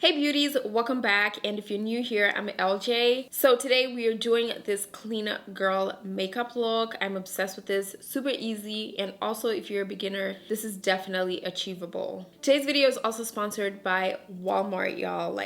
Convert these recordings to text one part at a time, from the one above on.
Hey beauties, welcome back, and if you're new here, I'm LJ. So today we are doing this clean girl makeup look. I'm obsessed with this, super easy, and also if you're a beginner, this is definitely achievable. Today's video is also sponsored by Walmart, y'all.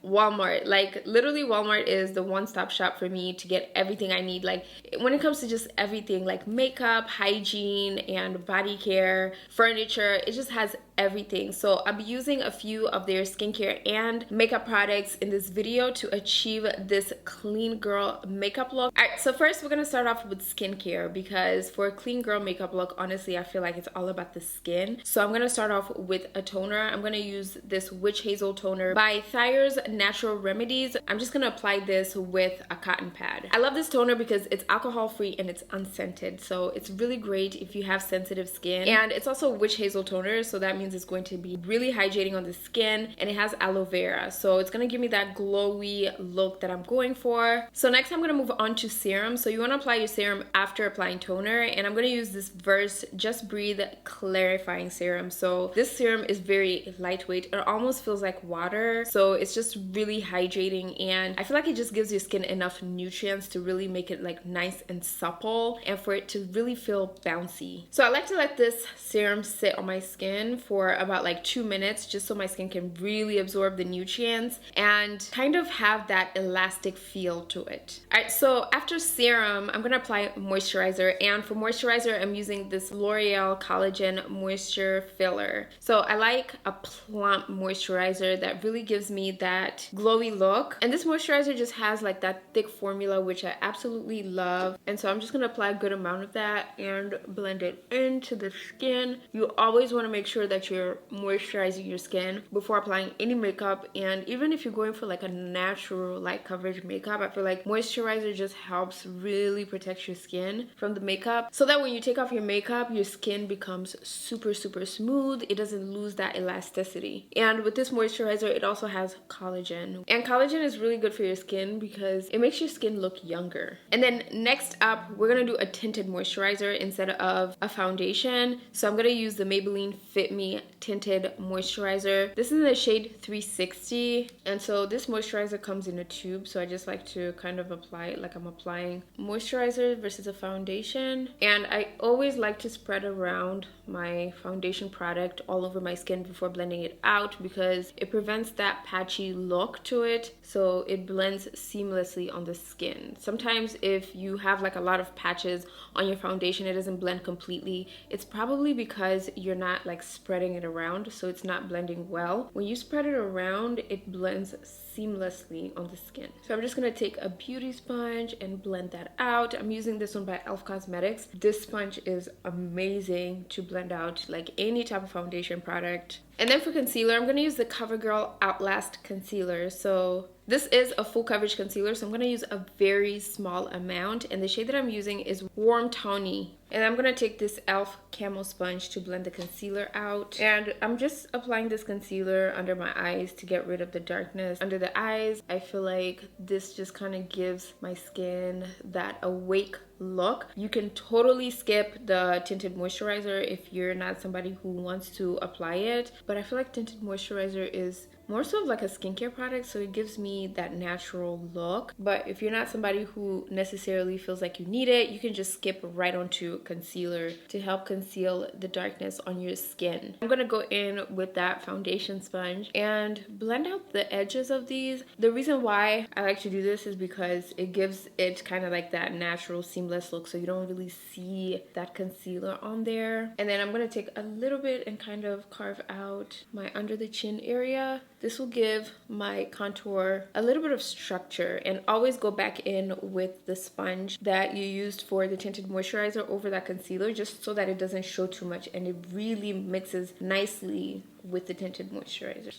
Walmart, literally Walmart is the one-stop shop for me to get everything I need. Like when it comes to just everything, like makeup, hygiene, and body care, furniture, it just has everything. So I'll be using a few of their skincare and makeup products in this video to achieve this clean girl makeup look. All right, so first we're gonna start off with skincare because for a clean girl makeup look, honestly, I feel like it's all about the skin. So I'm gonna start off with a toner. I'm gonna use this Witch Hazel toner by THAYERS Natural Remedies. I'm just gonna apply this with a cotton pad. I love this toner because it's alcohol free and it's unscented, so it's really great if you have sensitive skin. And it's also Witch Hazel toner, so that means it's going to be really hydrating on the skin, and it has aloe vera, so it's gonna give me that glowy look that I'm going for. So next I'm gonna move on to serum. So you want to apply your serum after applying toner, and I'm gonna use this Verse Just Breathe clarifying serum. So this serum is very lightweight, it almost feels like water, so it's just really hydrating, and I feel like it just gives your skin enough nutrients to really make it like nice and supple and for it to really feel bouncy. So I like to let this serum sit on my skin for about like 2 minutes just so my skin can really absorb the nutrients and kind of have that elastic feel to it. All right, so after serum, I'm gonna apply moisturizer, and for moisturizer, I'm using this L'Oreal Collagen Moisture Filler. So I like a plump moisturizer that really gives me that glowy look, and this moisturizer just has like that thick formula, which I absolutely love. And so I'm just gonna apply a good amount of that and blend it into the skin. You always want to make sure that you're moisturizing your skin before applying any makeup, and even if you're going for like a natural light coverage makeup, I feel like moisturizer just helps really protect your skin from the makeup, so that when you take off your makeup, your skin becomes super smooth. It doesn't lose that elasticity. And with this moisturizer, it also has collagen, and collagen is really good for your skin because it makes your skin look younger. And then next up, we're gonna do a tinted moisturizer instead of a foundation. So I'm gonna use the Maybelline Fit Me Tinted Moisturizer. This is in the shade 360, and so this moisturizer comes in a tube, so I just like to kind of apply it like I'm applying moisturizer versus a foundation. And I always like to spread around my foundation product all over my skin before blending it out because it prevents that patchy look to it, so it blends seamlessly on the skin. Sometimes if you have like a lot of patches on your foundation, it doesn't blend completely. It's probably because you're not like spreading it around, so it's not blending well. When you spread it around, it blends seamlessly on the skin. So I'm just gonna take a beauty sponge and blend that out. I'm using this one by e.l.f. Cosmetics. This sponge is amazing to blend out like any type of foundation product. And then for concealer, I'm gonna use the COVERGIRL Outlast concealer. So this is a full coverage concealer, so I'm gonna use a very small amount, and the shade that I'm using is Warm Tawny. And I'm gonna take this e.l.f. Camo sponge to blend the concealer out. And I'm just applying this concealer under my eyes to get rid of the darkness under the eyes. I feel like this just kind of gives my skin that awake look. You can totally skip the tinted moisturizer if you're not somebody who wants to apply it, but I feel like tinted moisturizer is more so of like a skincare product, so it gives me that natural look. But if you're not somebody who necessarily feels like you need it, you can just skip right onto concealer to help conceal the darkness on your skin. I'm gonna go in with that foundation sponge and blend out the edges of these. The reason why I like to do this is because it gives it kind of like that natural seamless look, so you don't really see that concealer on there. And then I'm gonna take a little bit and kind of carve out my under the chin area. This will give my contour a little bit of structure, and always go back in with the sponge that you used for the tinted moisturizer over that concealer, just so that it doesn't show too much and it really mixes nicely with the tinted moisturizer.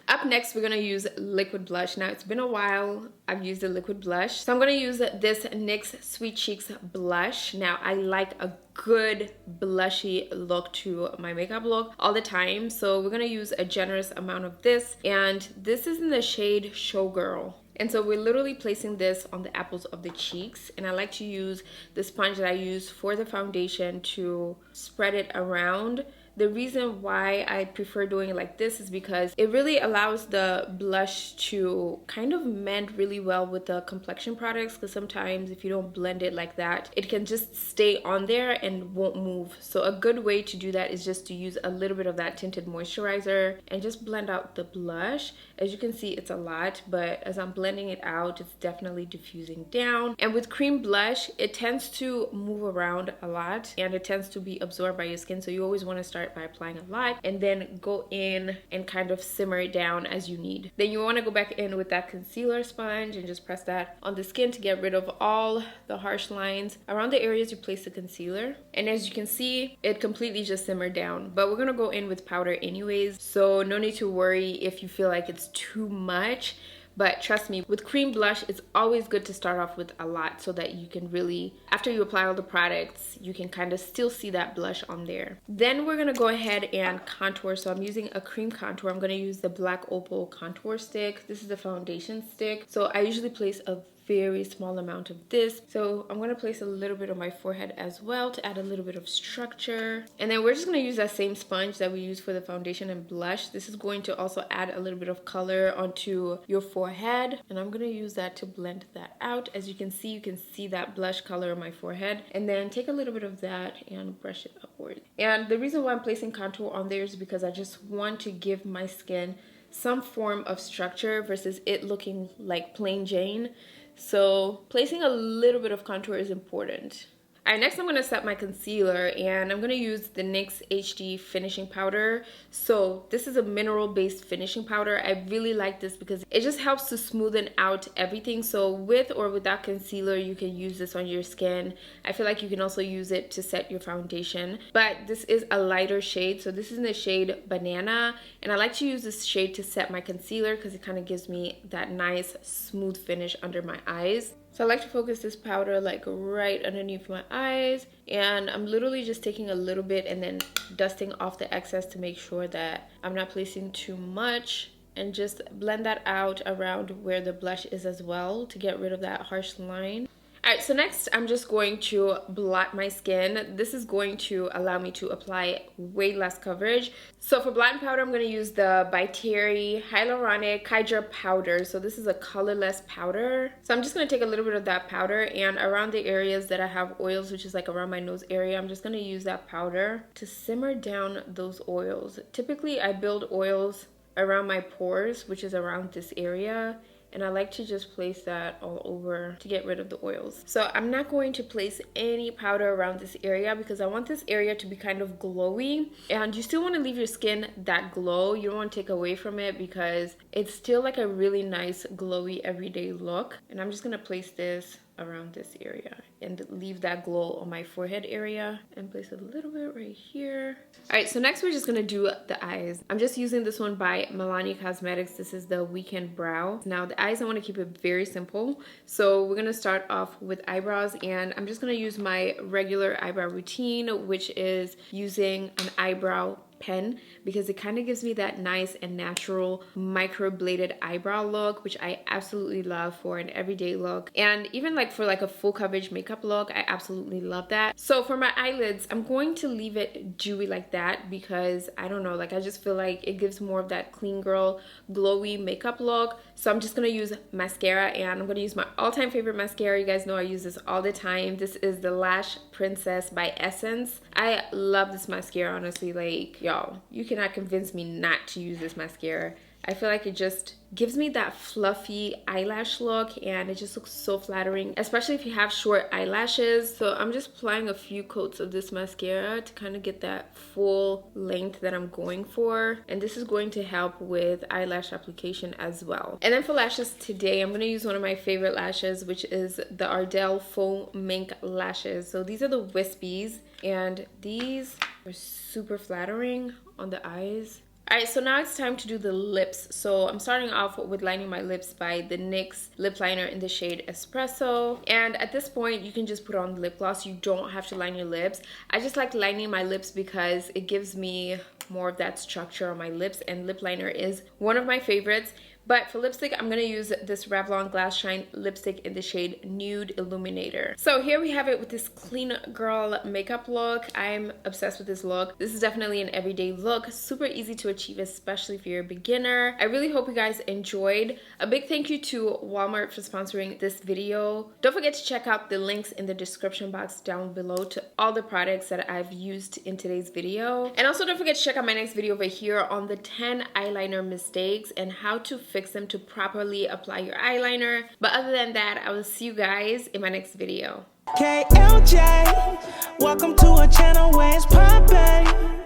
Up next, we're gonna use liquid blush. Now, it's been a while I've used a liquid blush, so I'm gonna use this NYX Sweet Cheeks blush. Now, I like a good blushy look to my makeup look all the time, so we're gonna use a generous amount of this, and this is in the shade Showgirl. And so we're literally placing this on the apples of the cheeks, and I like to use the sponge that I use for the foundation to spread it around The reason why I prefer doing it like this is because it really allows the blush to kind of mend really well with the complexion products, because sometimes if you don't blend it like that, it can just stay on there and won't move. So a good way to do that is just to use a little bit of that tinted moisturizer and just blend out the blush. As you can see, it's a lot, but as I'm blending it out, it's definitely diffusing down. And with cream blush, it tends to move around a lot and it tends to be absorbed by your skin, so you always want to start by applying a lot and then go in and kind of simmer it down as you need. Then you want to go back in with that concealer sponge and just press that on the skin to get rid of all the harsh lines around the areas you place the concealer. And as you can see, it completely just simmered down, but we're gonna go in with powder anyways, so no need to worry if you feel like it's too much. But trust me, with cream blush, it's always good to start off with a lot so that you can really, after you apply all the products, you can kind of still see that blush on there. Then we're gonna go ahead and contour. So I'm using a cream contour. I'm gonna use the black Opal contour stick. This is the foundation stick. So I usually place a very small amount of this, so I'm going to place a little bit on my forehead as well to add a little bit of structure. And then we're just going to use that same sponge that we use for the foundation and blush. This is going to also add a little bit of color onto your forehead, and I'm going to use that to blend that out. As you can see that blush color on my forehead, and then take a little bit of that and brush it upward. And the reason why I'm placing contour on there is because I just want to give my skin some form of structure versus it looking like plain Jane. So placing a little bit of contour is important. Alright, next I'm going to set my concealer, and I'm going to use the NYX HD finishing powder. So this is a mineral based finishing powder. I really like this because it just helps to smoothen out everything. So with or without concealer, you can use this on your skin. I feel like you can also use it to set your foundation, but this is a lighter shade. So this is in the shade Banana, and I like to use this shade to set my concealer because it kind of gives me that nice smooth finish under my eyes. So I like to focus this powder like right underneath my eyes, and I'm literally just taking a little bit and then dusting off the excess to make sure that I'm not placing too much, and just blend that out around where the blush is as well to get rid of that harsh line. Alright, so next I'm just going to blot my skin. This is going to allow me to apply way less coverage. So for blotting powder, I'm going to use the By Terry Hyaluronic Hydra Powder. So this is a colorless powder. So I'm just going to take a little bit of that powder, and around the areas that I have oils, which is like around my nose area, I'm just going to use that powder to simmer down those oils. Typically I build oils around my pores, which is around this area, and I like to just place that all over to get rid of the oils. So I'm not going to place any powder around this area because I want this area to be kind of glowy, and you still want to leave your skin that glow. You don't want to take away from it because it's still like a really nice glowy everyday look. And I'm just going to place this around this area and leave that glow on my forehead area, and place a little bit right here. Alright, so next we're just gonna do the eyes. I'm just using this one by Milani Cosmetics. This is the Weekend Brow. Now the eyes, I want to keep it very simple, so we're gonna start off with eyebrows, and I'm just gonna use my regular eyebrow routine, which is using an eyebrow pen, because it kind of gives me that nice and natural microbladed eyebrow look, which I absolutely love for an everyday look, and even like for like a full coverage makeup look, I absolutely love that. So for my eyelids, I'm going to leave it dewy like that because I don't know, like I just feel like it gives more of that clean girl glowy makeup look. So I'm just gonna use mascara, and I'm gonna use my all-time favorite mascara. You guys know I use this all the time. This is the Lash Princess by Essence. I love this mascara, honestly. Like, y'all, you cannot convince me not to use this mascara. I feel like it just gives me that fluffy eyelash look, and it just looks so flattering, especially if you have short eyelashes. So I'm just applying a few coats of this mascara to kind of get that full length that I'm going for, and this is going to help with eyelash application as well. And then for lashes today, I'm going to use one of my favorite lashes, which is the Ardell Faux Mink lashes. So these are the Wispies, and these are super flattering on the eyes. Alright, so now it's time to do the lips. So I'm starting off with lining my lips by the NYX lip liner in the shade Espresso. And at this point, you can just put on lip gloss. You don't have to line your lips. I just like lining my lips because it gives me more of that structure on my lips, and lip liner is one of my favorites. But for lipstick, I'm gonna use this Revlon Glass Shine lipstick in the shade Nude Illuminator. So here we have it with this clean girl makeup look. I'm obsessed with this look. This is definitely an everyday look, super easy to achieve, especially if you're a beginner. I really hope you guys enjoyed. A big thank you to Walmart for sponsoring this video. Don't forget to check out the links in the description box down below to all the products that I've used in today's video. And also don't forget to check out my next video over here on the 10 eyeliner mistakes and how to fix them to properly apply your eyeliner. But other than that, I will see you guys in my next video. KLJ, welcome to a channel where it's poppin'.